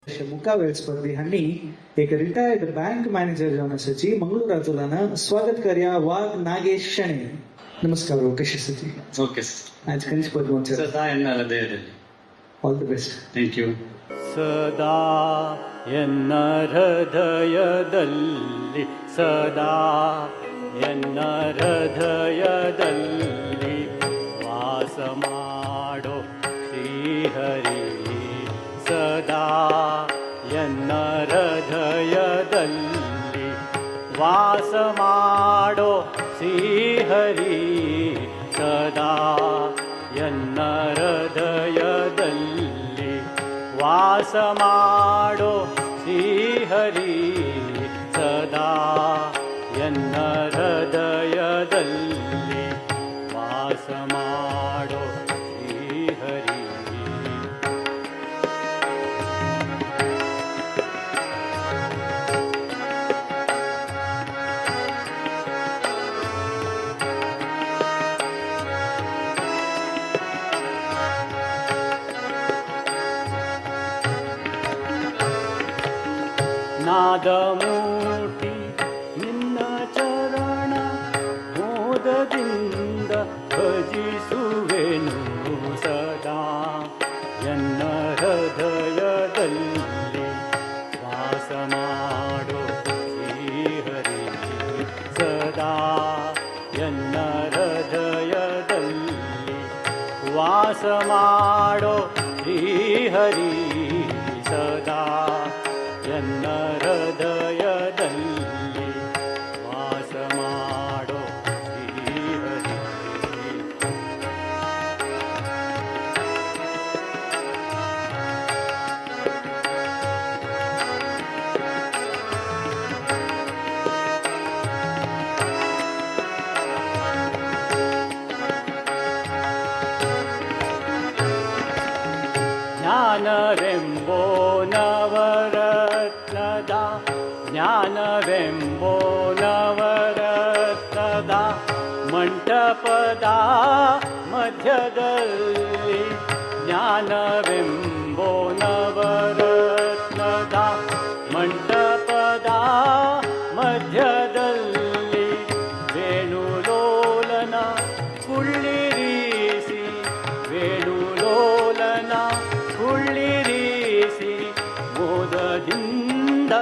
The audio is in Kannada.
मुखावेळ स्पर्धी हांणी एक रिटायर्ड बँक मॅनेजर जावन आसाची मंगळुरातल्यान स्वागत करया वाघ नागेश शणे. नमस्कार कशी स्थिती? ओके आज खंयची पद सदा ಎನ್ನಲ ದೇವರಲ್ಲಿ. All the best. Thank you. ಸದಾ ಎನ್ನ ಹೃದಯದಲ್ಲಿ ಸದಾ ಎನ್ನ ಹೃದಯದಲ್ಲಿ ವಾಸ ಮಾಡೋ ಶ್ರೀಹರಿ ಸದಾ ಎನ್ನ ಹೃದಯದಲ್ಲಿ ವಾಸ ಮಾಡೋ ಶ್ರೀಹರಿ ಸದಾ ಎನ್ನ ಹೃದಯದಲ್ಲಿ ವಾಸ ಮಾಡೋ ಶ್ರೀಹರಿ ಸದಾ ಎನ್ನ ಹೃದಯದಲ್ಲಿ ವಾಸ ಮಾಡೋ ಶ್ರೀಹರಿ. ನಾದಮೂರ್ತಿ ನಿನ್ನ ಚರಣ ಮೋದದಿಂದ ಭಜಿಸುವೆನು ಸದಾ ಎನ್ನ ಹೃದಯದಲ್ಲಿ ವಾಸ ಮಾಡೋ ಶ್ರೀಹರಿ ಸದಾ ಎನ್ನ ಹೃದಯದಲ್ಲಿ ವಾಸ ಮಾಡೋ ಶ್ರೀಹರಿ ಸದಾ ಎನ್ನ ಹೃದಯದಲ್ಲಿ ವಾಸ ಮಾಡೋ ಶ್ರೀಹರಿ. ಜ್ಞಾನವೆಂಬೋ ನವರತ್ನದ ಜ್ಞಾನವೆಂಬೋ ನವರತ್ನದ ಮಂಟಪದ ಮಧ್ಯದಲ್ಲಿ ಜ್ಞಾನವೆಂಬೋ ನವರತ್ನದ ಮಂಟಪದ ಮಧ್ಯದಲ್ಲಿ ವೇಣುಲೋಲನ ಕುಳ್ಳಿರಿಸಿ ವೇಣುಲೋಲನ ಕುಳ್ಳಿರಿಸಿ ಮೋದದಿಂದ